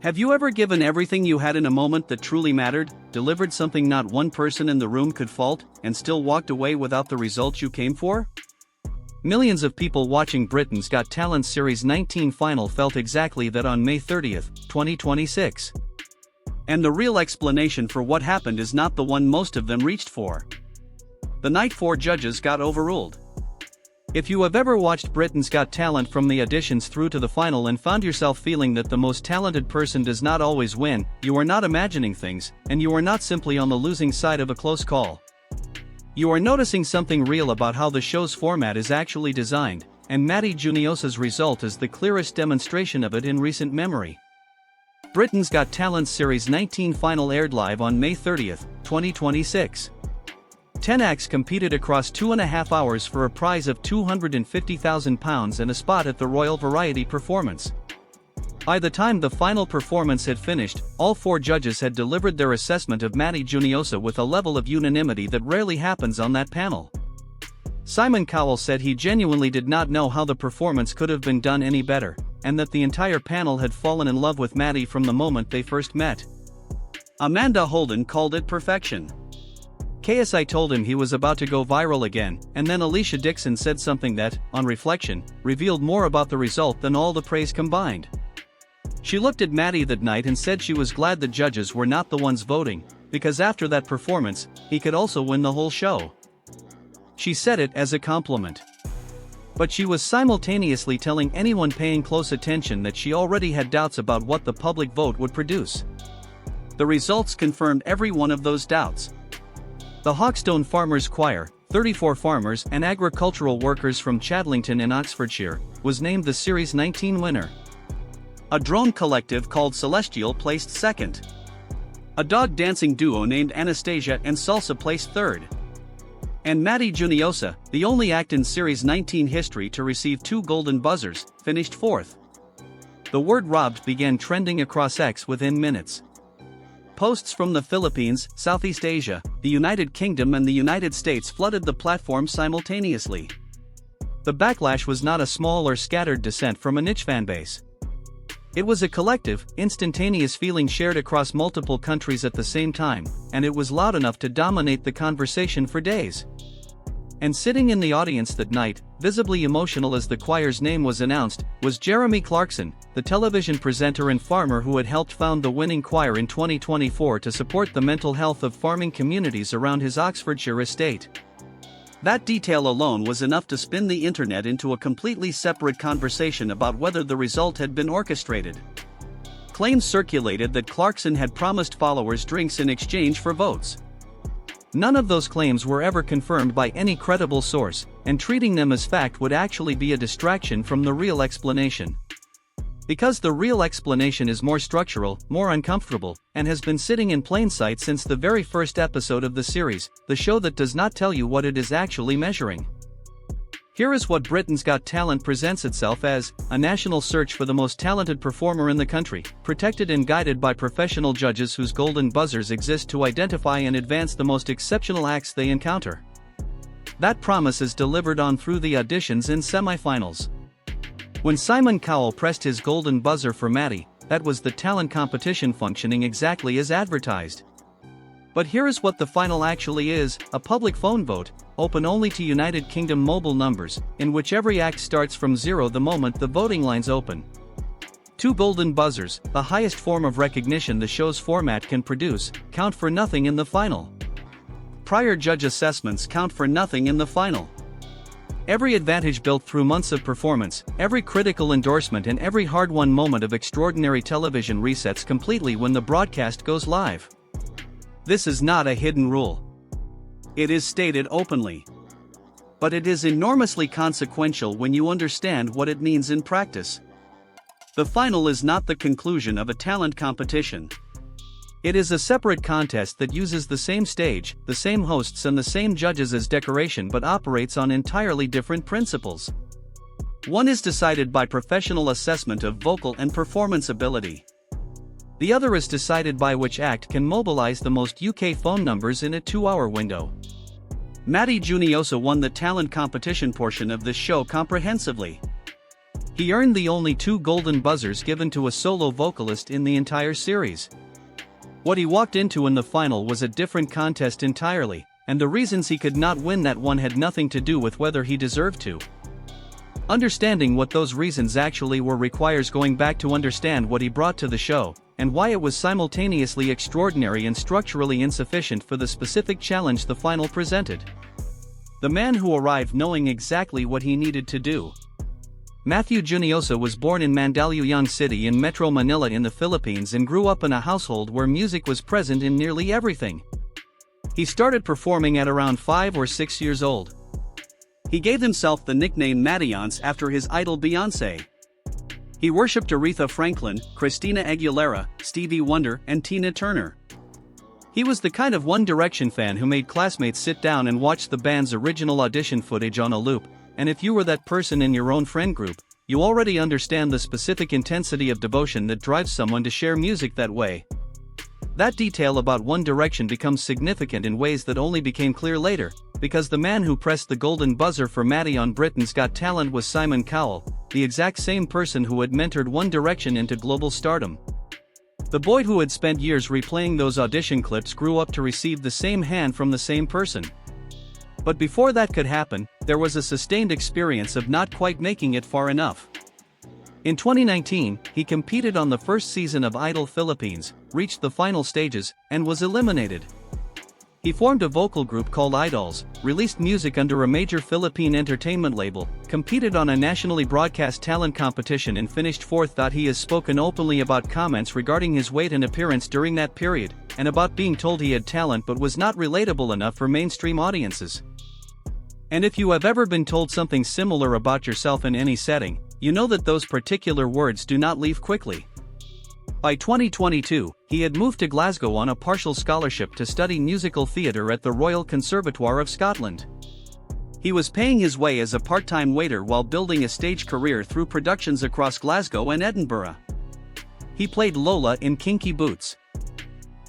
Have you ever given everything you had in a moment that truly mattered, delivered something not one person in the room could fault, and still walked away without the results you came for? Millions of people watching Britain's Got Talent Series 19 final felt exactly that on May 30, 2026. And the real explanation for what happened is not the one most of them reached for. The night 4 judges got overruled. If you have ever watched Britain's Got Talent from the auditions through to the final and found yourself feeling that the most talented person does not always win, you are not imagining things, and you are not simply on the losing side of a close call. You are noticing something real about how the show's format is actually designed, and Matty Juniosa's result is the clearest demonstration of it in recent memory. Britain's Got Talent Series 19 final aired live on May 30, 2026. 10 acts competed across 2.5 hours for a prize of £250,000 and a spot at the Royal Variety Performance. By the time the final performance had finished, all 4 judges had delivered their assessment of Matty Juniosa with a level of unanimity that rarely happens on that panel. Simon Cowell said he genuinely did not know how the performance could have been done any better, and that the entire panel had fallen in love with Matty from the moment they first met. Amanda Holden called it perfection. KSI told him he was about to go viral again, and then Alicia Dixon said something that, on reflection, revealed more about the result than all the praise combined. She looked at Matty that night and said she was glad the judges were not the ones voting, because after that performance, he could also win the whole show. She said it as a compliment. But she was simultaneously telling anyone paying close attention that she already had doubts about what the public vote would produce. The results confirmed every one of those doubts. The Hawkstone Farmers Choir, 34 farmers and agricultural workers from Chadlington in Oxfordshire, was named the Series 19 winner. A drone collective called Celestial placed second. A dog dancing duo named Anastasia and Salsa placed third. And Matty Juniosa, the only act in Series 19 history to receive 2 golden buzzers, finished fourth. The word robbed began trending across X within minutes. Posts from the Philippines, Southeast Asia, the United Kingdom and the United States flooded the platform simultaneously. The backlash was not a small or scattered dissent from a niche fanbase. It was a collective, instantaneous feeling shared across multiple countries at the same time, and it was loud enough to dominate the conversation for days. And sitting in the audience that night, visibly emotional as the choir's name was announced, was Jeremy Clarkson, the television presenter and farmer who had helped found the winning choir in 2024 to support the mental health of farming communities around his Oxfordshire estate. That detail alone was enough to spin the internet into a completely separate conversation about whether the result had been orchestrated. Claims circulated that Clarkson had promised followers drinks in exchange for votes. None of those claims were ever confirmed by any credible source, and treating them as fact would actually be a distraction from the real explanation. Because the real explanation is more structural, more uncomfortable, and has been sitting in plain sight since the very first episode of the series, the show that does not tell you what it is actually measuring. Here is what Britain's Got Talent presents itself as: a national search for the most talented performer in the country, protected and guided by professional judges whose golden buzzers exist to identify and advance the most exceptional acts they encounter. That promise is delivered on through the auditions and semifinals. When Simon Cowell pressed his golden buzzer for Matty, that was the talent competition functioning exactly as advertised. But here is what the final actually is: a public phone vote, open only to United Kingdom mobile numbers, in which every act starts from 0 the moment the voting lines open. 2 golden buzzers, the highest form of recognition the show's format can produce, count for nothing in the final. Prior judge assessments count for nothing in the final. Every advantage built through months of performance, every critical endorsement and every hard-won moment of extraordinary television resets completely when the broadcast goes live. This is not a hidden rule. It is stated openly. But it is enormously consequential when you understand what it means in practice. The final is not the conclusion of a talent competition. It is a separate contest that uses the same stage, the same hosts and the same judges as decoration, but operates on entirely different principles. One is decided by professional assessment of vocal and performance ability. The other is decided by which act can mobilize the most UK phone numbers in a 2-hour window. Matty Juniosa won the talent competition portion of this show comprehensively. He earned the only 2 golden buzzers given to a solo vocalist in the entire series. What he walked into in the final was a different contest entirely, and the reasons he could not win that one had nothing to do with whether he deserved to. Understanding what those reasons actually were requires going back to understand what he brought to the show, and why it was simultaneously extraordinary and structurally insufficient for the specific challenge the final presented. The man who arrived knowing exactly what he needed to do. Matty Juniosa was born in Mandaluyong City in Metro Manila in the Philippines and grew up in a household where music was present in nearly everything. He started performing at around 5 or 6 years old. He gave himself the nickname Mattyanse after his idol Beyoncé. He worshipped Aretha Franklin, Christina Aguilera, Stevie Wonder, and Tina Turner. He was the kind of One Direction fan who made classmates sit down and watch the band's original audition footage on a loop, and if you were that person in your own friend group, you already understand the specific intensity of devotion that drives someone to share music that way. That detail about One Direction becomes significant in ways that only became clear later, because the man who pressed the golden buzzer for Matty on Britain's Got Talent was Simon Cowell, the exact same person who had mentored One Direction into global stardom. The boy who had spent years replaying those audition clips grew up to receive the same hand from the same person. But before that could happen, there was a sustained experience of not quite making it far enough. In 2019, he competed on the first season of Idol Philippines, reached the final stages, and was eliminated. He formed a vocal group called Idols, released music under a major Philippine entertainment label, competed on a nationally broadcast talent competition and finished 4th. He has spoken openly about comments regarding his weight and appearance during that period, and about being told he had talent but was not relatable enough for mainstream audiences. And if you have ever been told something similar about yourself in any setting, you know that those particular words do not leave quickly. By 2022, he had moved to Glasgow on a partial scholarship to study musical theatre at the Royal Conservatoire of Scotland. He was paying his way as a part-time waiter while building a stage career through productions across Glasgow and Edinburgh. He played Lola in Kinky Boots.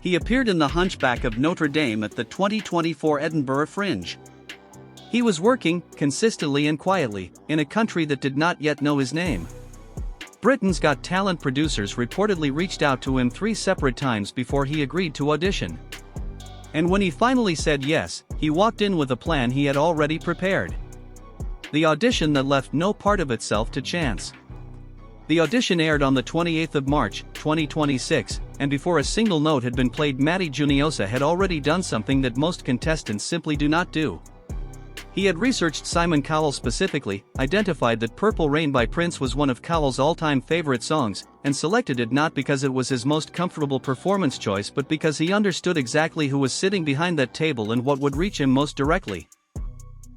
He appeared in The Hunchback of Notre Dame at the 2024 Edinburgh Fringe. He was working, consistently and quietly, in a country that did not yet know his name. Britain's Got Talent producers reportedly reached out to him 3 separate times before he agreed to audition. And when he finally said yes, he walked in with a plan he had already prepared. The audition that left no part of itself to chance. The audition aired on the 28th of March, 2026, and before a single note had been played, Matty Juniosa had already done something that most contestants simply do not do. He had researched Simon Cowell specifically, identified that Purple Rain by Prince was one of Cowell's all-time favorite songs, and selected it not because it was his most comfortable performance choice but because he understood exactly who was sitting behind that table and what would reach him most directly.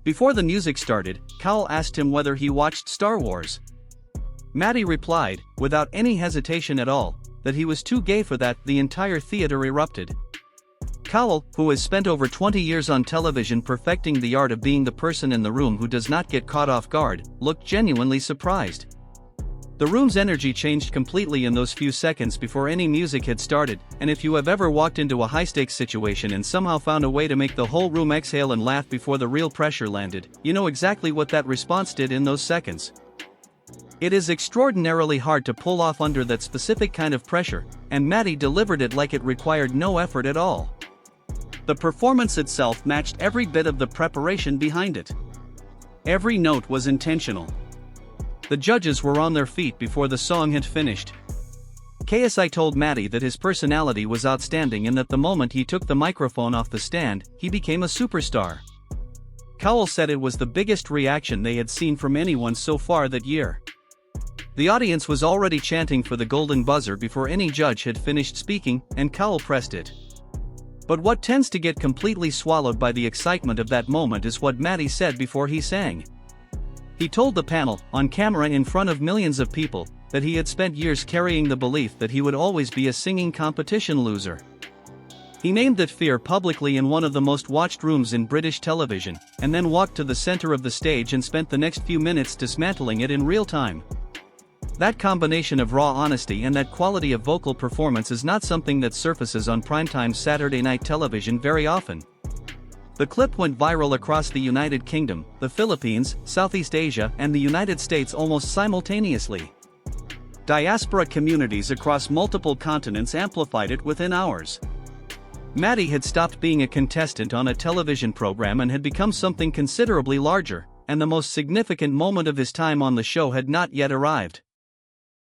Before the music started, Cowell asked him whether he watched Star Wars. Matty replied, without any hesitation at all, that he was too gay for that. The entire theater erupted. Cowell, who has spent over 20 years on television perfecting the art of being the person in the room who does not get caught off guard, looked genuinely surprised. The room's energy changed completely in those few seconds before any music had started, and if you have ever walked into a high-stakes situation and somehow found a way to make the whole room exhale and laugh before the real pressure landed, you know exactly what that response did in those seconds. It is extraordinarily hard to pull off under that specific kind of pressure, and Matty delivered it like it required no effort at all. The performance itself matched every bit of the preparation behind it. Every note was intentional. The judges were on their feet before the song had finished. KSI told Matty that his personality was outstanding and that the moment he took the microphone off the stand, he became a superstar. Cowell said it was the biggest reaction they had seen from anyone so far that year. The audience was already chanting for the golden buzzer before any judge had finished speaking, and Cowell pressed it. But what tends to get completely swallowed by the excitement of that moment is what Matty said before he sang. He told the panel, on camera in front of millions of people, that he had spent years carrying the belief that he would always be a singing competition loser. He named that fear publicly in one of the most watched rooms in British television, and then walked to the center of the stage and spent the next few minutes dismantling it in real time. That combination of raw honesty and that quality of vocal performance is not something that surfaces on primetime Saturday night television very often. The clip went viral across the United Kingdom, the Philippines, Southeast Asia, and the United States almost simultaneously. Diaspora communities across multiple continents amplified it within hours. Matty had stopped being a contestant on a television program and had become something considerably larger, and the most significant moment of his time on the show had not yet arrived.